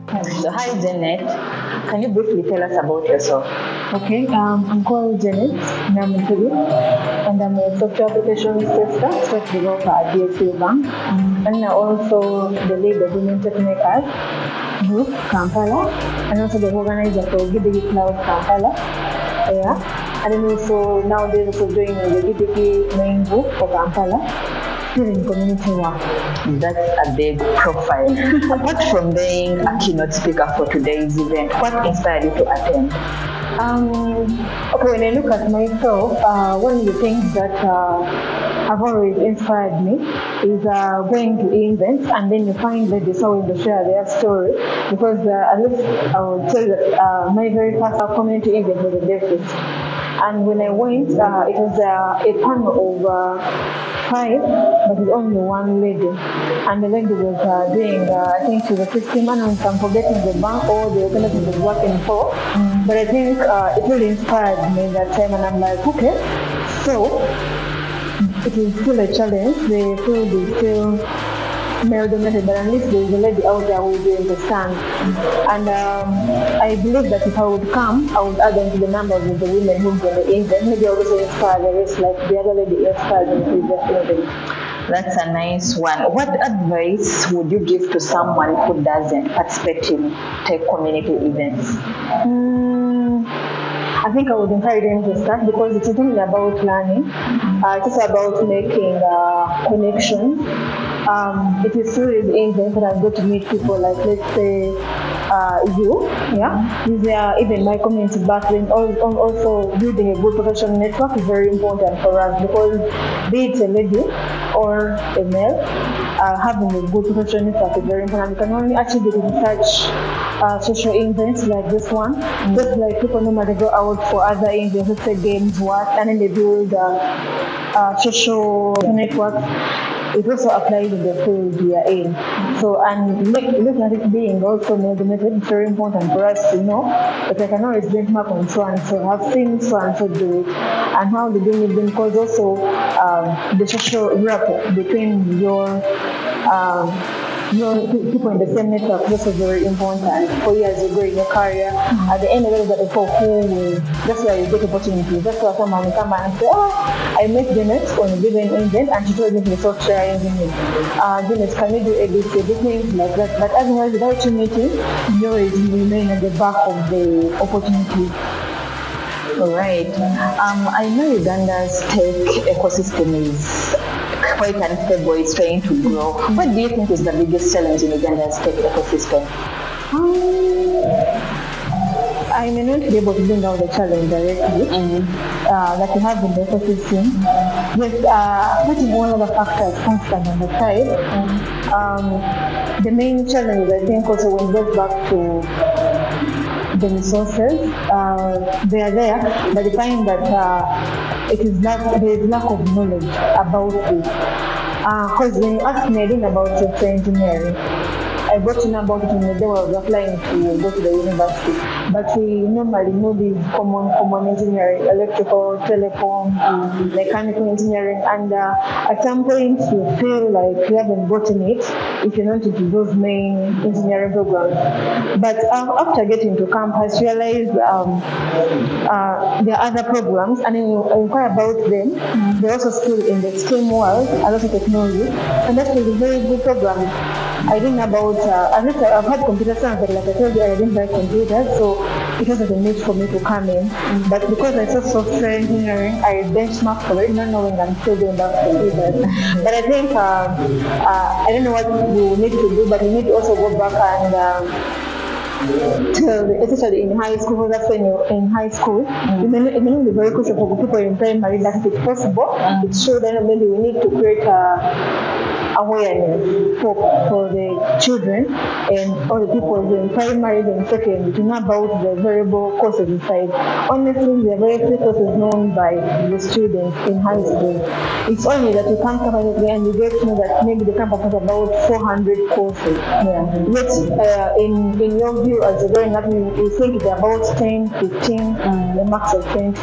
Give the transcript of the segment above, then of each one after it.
So hi Janet, can you briefly tell us about yourself? Okay, I'm called Janet Namutebi and I'm a software application tester, software developer at DSU Bank. And I'm also the lead of Women Techmakers group, Kampala, and also the organizer for IWD Cloud Kampala. Yeah. And then also nowadays also doing the IWD main group for Kampala, still in community work. That's a big profile. Apart from being a keynote speaker for today's event, what inspired you to attend? Okay, when I look at myself, one of the things that have always inspired me is going to events and then you find ladies always to share their story, because at least I would say that my very first community event was a dentist. And when I went, it was a panel of 5, but with only one lady. And the lady was doing, I think she was 16 months, I'm forgetting the bank or the organization was working for. But I think it really inspired me that time, and I'm like, okay, so it is still a challenge. The field is still male dominated, but at least there is a lady out there who will be understand. And I believe that if I would come, I would add on to the numbers of the women who go to the event. Maybe I would also inspire the rest, like the other lady inspired in the previous event. That's a nice one. What advice would you give to someone who doesn't participate in tech community events? I think I would encourage them to start, because it's not only about learning, it's also about making connections. It is through the event that I got to meet people like, let's say, you, yeah. These are even my community back then. Also, building a good professional network is very important for us, because be it a lady or a male, having a good professional network is very important. You can only achieve it in such social events like this one. Just like people normally go out for other events, let's say games, what, and then they build social networks. It also applies in the field we are in. So, and looking at it being also male dominated, it's very important for us to know that I can always benchmark on so and so, have seen so and so do it, and how they do it, because also the social rapport between your people in the same network is also very important for you as you grow in your career. At the end of it, that the people who will, that's where you get opportunities. That's why someone will come and say, oh, I met Janet on a given event and she told me the software engineer. Janet, can you do ABC? Things like that. But otherwise, without you meeting, you always remain at the back of the opportunity. All right. I know Uganda's tech ecosystem is quite unstable, it's trying to grow. What do you think is the biggest challenge in Uganda's tech ecosystem? I may not be able to bring out the challenge directly that we have in the ecosystem. Yes, putting all other factors constant on the side. The main challenge, I think, also when it goes back to the resources, they are there, but they find that there is lack of knowledge about it. Because when you ask me, I didn't about software engineering. I got to know about it when the day I was applying to go to the university. But we normally know these common engineering, electrical, telecom, mechanical engineering, and at some point you feel like you haven't gotten it if you're not into those main engineering programs. But after getting to campus, realize there are other programs, and then you inquire about them. They're also still in the STEM world, a lot of technology, and that was a very good program. I didn't know about, I've had computer science, but like I told you, I didn't like computers, so it wasn't a need for me to come in. But because I saw software engineering, I benchmarked for it, not knowing I'm still doing that computers. But I think, I don't know what we need to do, but we need to also go back and especially in high school, because that's when you're in high school, it may not be very crucial for people in primary, that if it's possible, it's sure that maybe we need to create awareness for the children and all the people in primary and secondary to know about the variable courses inside. Honestly, the variable courses known by the students in high school. It's only that you come campus and you get to know that maybe the campus has about 400 courses. Yeah. Yet, in your view as a growing up, you think it's about 10, 15, the max of 20.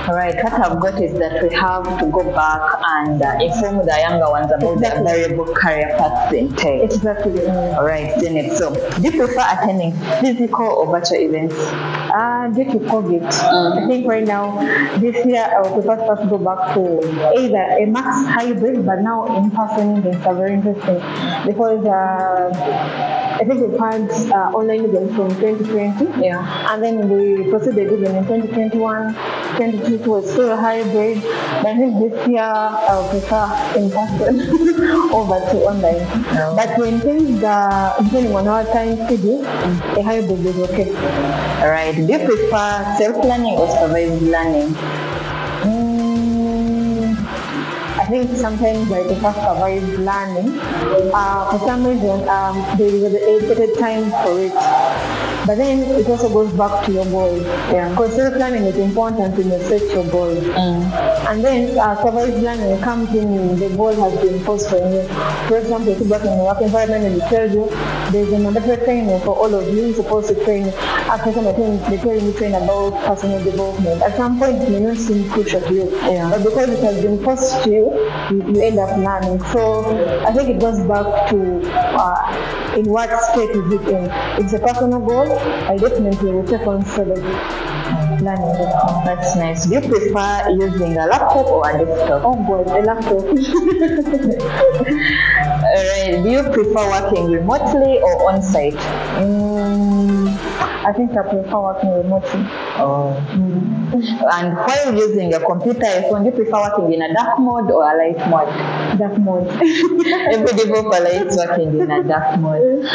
All right, what I've got is that we have to go back and inform the younger ones about the variable career paths in tech. Exactly. All right, Janet. So, do you prefer attending physical or virtual events? Due to COVID, I think right now, this year, I would prefer to go back to either a max hybrid, but now in person events are very interesting because I think we've had online events from 2020, and then we proceeded even in 2021, 2022 was still hybrid, but I think this year I would prefer in person over to online. But when things are depending on our time schedule, a hybrid is okay. All right. Do you prefer self-learning or supervised learning? I think sometimes I prefer supervised learning. For some reason, there is a dedicated time for it. But then it also goes back to your goals. Because self-learning is important when you set your goals. And then supervised learning comes in, the goal has been posed for you. For example, if you work in a work environment and it tells you there's a mandatory training for all of you, you're supposed to train. After some time, they tell you train about personal development. At some point, it may not seem crucial to you. But because it has been posed to you, you end up learning. So I think it goes back to in what state is it in. It's a personal goal. I definitely will take on sort of learning. That's nice. Do you prefer using a laptop or a desktop? Oh boy, a laptop. Alright. Do you prefer working remotely or on-site? I think I prefer working remotely. And while using a computer, do you prefer working in a dark mode or a light mode? Dark mode. Every developer likes working in a dark mode.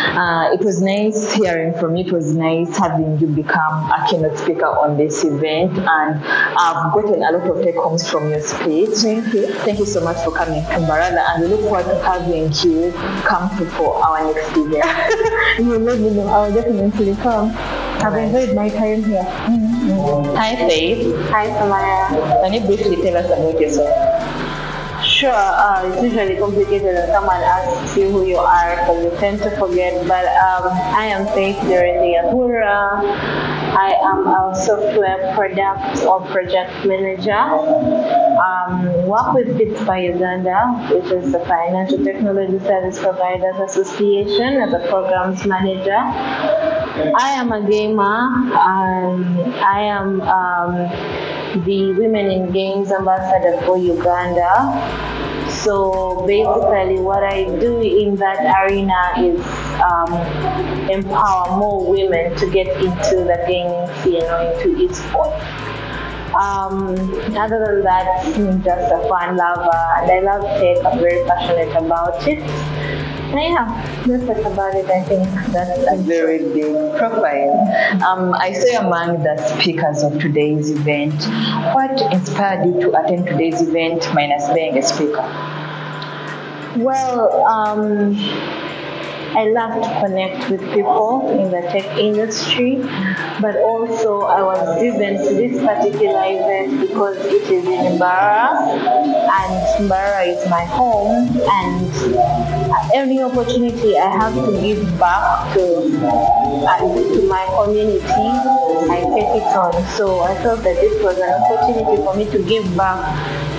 It was nice hearing from you. It was nice having you become a keynote speaker on this event, and I've gotten a lot of take-homes from your speech. Thank you. Thank you so much for coming to Mbarara, and we look forward to having you come through for our next event. You let me know. I'll definitely come. I've enjoyed my time here. Hi, Faith. Hi, Samaya. Can you briefly tell us about yourself? Sure, it's usually complicated when someone asks you who you are because you tend to forget, but I am Faith Dorothy Ahurira. I am a software product or project manager. Work with FITSPA Uganda, which is the Financial Technology Service Providers Association, as a programs manager. I am a gamer, and I am the Women in Games Ambassador for Uganda. So basically what I do in that arena is empower more women to get into the gaming scene or into esports. Other than that, I'm just a fun lover and I love tech. I'm very passionate about it. That's about it. I think that's a very big profile. I say among the speakers of today's event, what inspired you to attend today's event minus being a speaker? Well, I love to connect with people in the tech industry, but also I was driven to this particular event because it is in Mbarara, and Mbarara is my home, and every opportunity I have to give back to my community, I take it on. So I felt that this was an opportunity for me to give back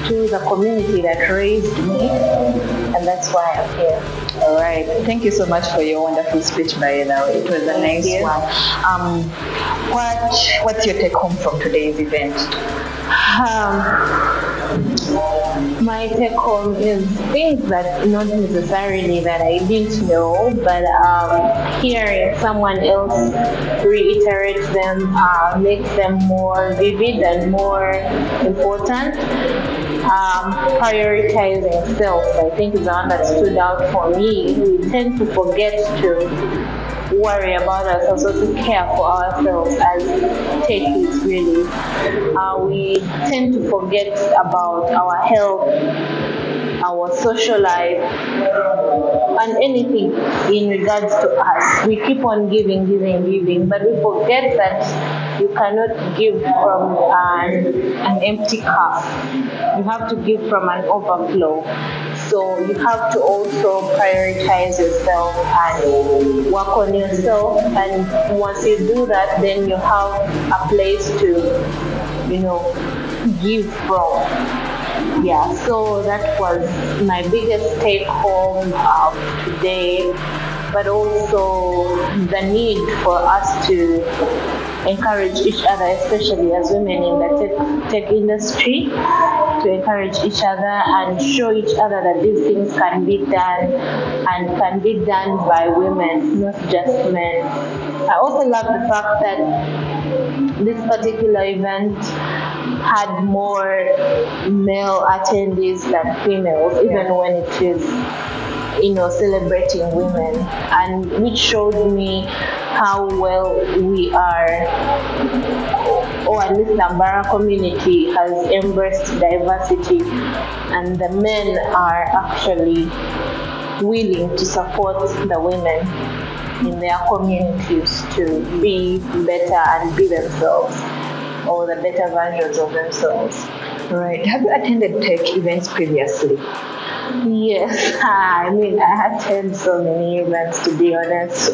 to the community that raised me, and that's why I'm here. All right. Thank you so much for your wonderful speech, by the way. It was a nice one. What's your take home from today's event? My take home is things that not necessarily that I didn't know, but hearing someone else reiterate them makes them more vivid and more important. Prioritizing self, I think, is the one that stood out for me. We tend to forget to worry about ourselves or to care for ourselves as tech is really. We tend to forget about our health, our social life, and anything in regards to us. We keep on giving, but we forget that you cannot give from an empty cup. You have to give from an overflow. So you have to also prioritize yourself and work on yourself. And once you do that, then you have a place to, give from. Yeah, so that was my biggest take home today, but also the need for us to encourage each other, especially as women in the tech industry, to encourage each other and show each other that these things can be done and can be done by women, not just men. I also love the fact that this particular event had more male attendees than females, even when it is, celebrating women, and which showed me how well we are, or at least the Mbarara community has embraced diversity, and the men are actually willing to support the women in their communities to be better and be themselves, or the better versions of themselves. Right. Have you attended tech events previously? Yes, I attend so many events, to be honest.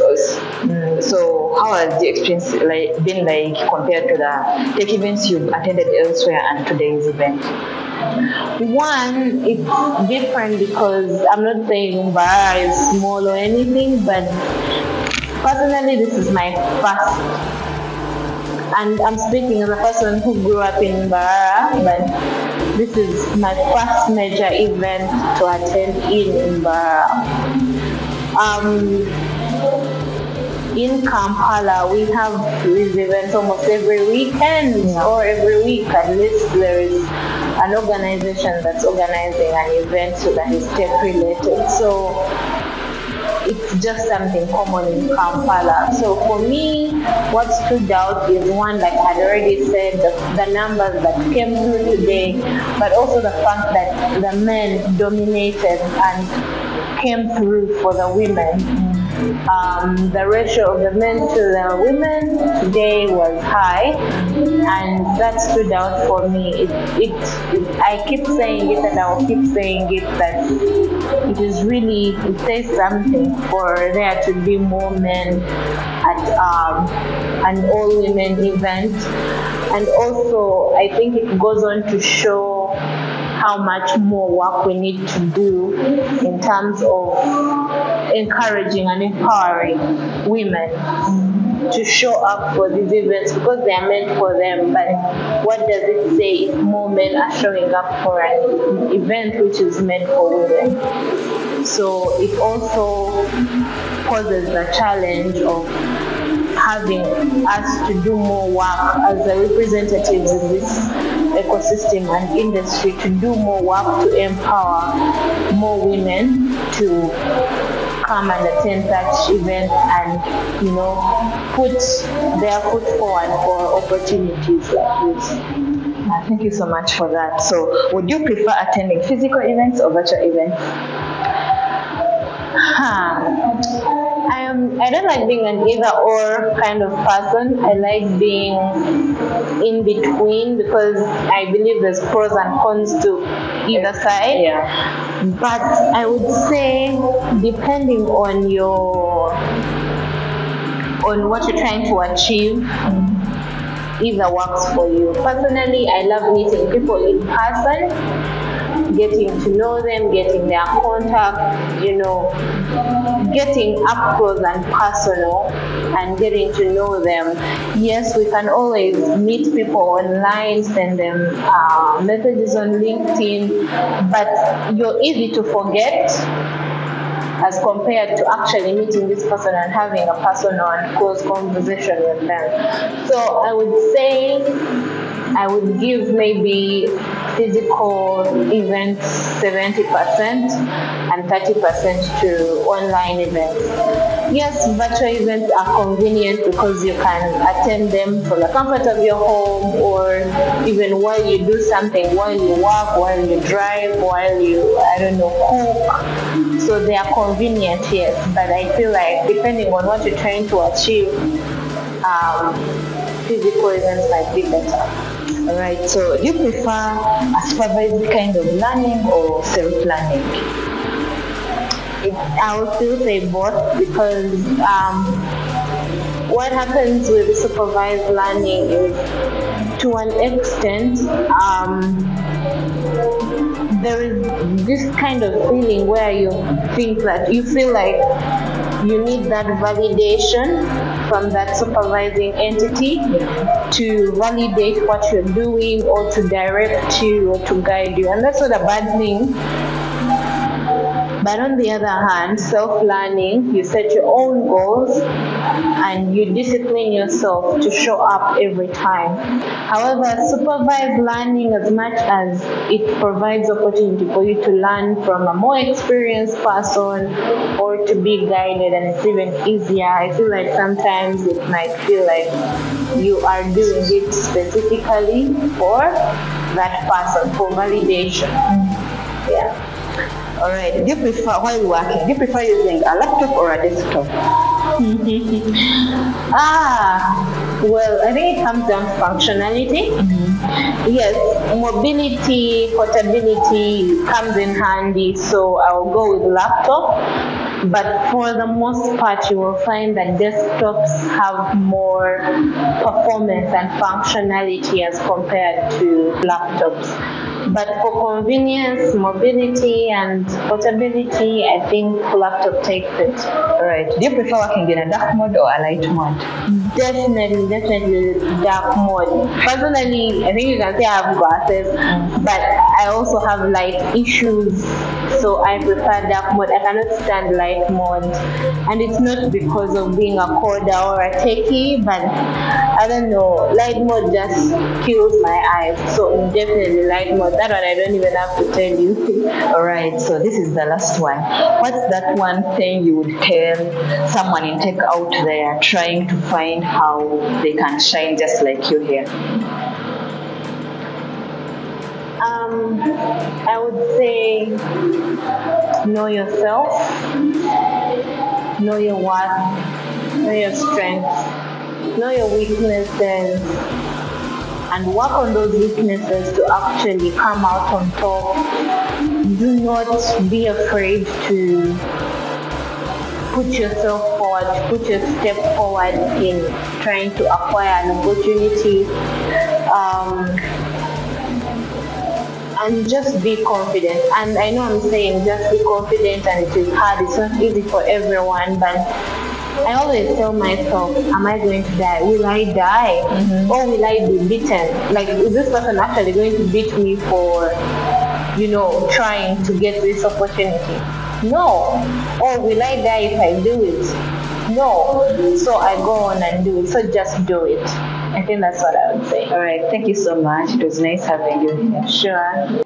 So how has the experience been like compared to the tech events you've attended elsewhere and today's event? One, it's different because I'm not saying Mbarara is small or anything, but personally this is my first. And I'm speaking as a person who grew up in Mbarara, but this is my first major event to attend in Mbarara. In Kampala, we have these events almost every weekend or every week. At least there is an organization that's organizing an event that is tech related. So it's just something common in Kampala. So for me, what stood out is one, like I had already said, the numbers that came through today, but also the fact that the men dominated and came through for the women. The ratio of the men to the women today was high, and that stood out for me. I keep saying it, and I will keep saying it, that it says something for there to be more men at an all-women event. And also, I think it goes on to show how much more work we need to do in terms of encouraging and empowering women to show up for these events, because they are meant for them. But what does it say if more men are showing up for an event which is meant for women? So it also poses the challenge of having us to do more work as the representatives in this ecosystem and industry, to do more work to empower more women to come and attend such events and, put their foot forward for opportunities like this. Thank you so much for that. So would you prefer attending physical events or virtual events? I don't like being an either-or kind of person. I like being in between, because I believe there's pros and cons to either side. Yeah. But I would say, depending on what you're trying to achieve, either works for you. Personally, I love meeting people in person, getting to know them, getting their contact, getting up close and personal and getting to know them. Yes, we can always meet people online, send them messages on LinkedIn, but you're easy to forget as compared to actually meeting this person and having a personal and close conversation with them. So I would say I would give maybe physical events 70% and 30% to online events. Yes, virtual events are convenient because you can attend them from the comfort of your home, or even while you do something, while you work, while you drive, while you, cook. So they are convenient, yes, but I feel like depending on what you're trying to achieve, physical events might be better. All right, so do you prefer a supervised kind of learning or self-learning? I would still say both, because what happens with supervised learning is to an extent, there is this kind of feeling where you feel like you need that validation from that supervising entity to validate what you're doing or to direct you or to guide you. And that's not a bad thing. But on the other hand, self-learning, you set your own goals and you discipline yourself to show up every time. However, supervised learning, as much as it provides opportunity for you to learn from a more experienced person or to be guided, and it's even easier, I feel like sometimes it might feel like you are doing it specifically for that person, for validation. Yeah. All right. Do you prefer, while working, do you prefer using a laptop or a desktop? Well, I think it comes down to functionality. Yes, mobility, portability comes in handy, so I'll go with laptop. But for the most part, you will find that desktops have more performance and functionality as compared to laptops. But for convenience, mobility, and portability, I think laptop takes it. All right. Do you prefer working in a dark mode or a light mode? Definitely dark mode. Personally, I think you can say I have glasses, but I also have light issues, so I prefer dark mode. I cannot stand light mode, and it's not because of being a coder or a techie, but I don't know, light mode just kills my eyes, so definitely light mode. That one I don't even have to tell you. All right, so this is the last one. What's that one thing you would tell someone in tech out there trying to find how they can shine just like you here? I would say know yourself, know your worth, know your strengths, know your weaknesses, and work on those weaknesses to actually come out on top. Do not be afraid to put yourself forward, put your step forward in trying to acquire an opportunity. And just be confident. And I know I'm saying just be confident, and it is hard, it's not easy for everyone, but I always tell myself, am I going to die? Will I die? Or will I be beaten? Like, is this person actually going to beat me for, trying to get this opportunity? No. Or will I die if I do it? No. So I go on and do it. So just do it. I think that's what I would say. All right. Thank you so much. It was nice having you here. Sure.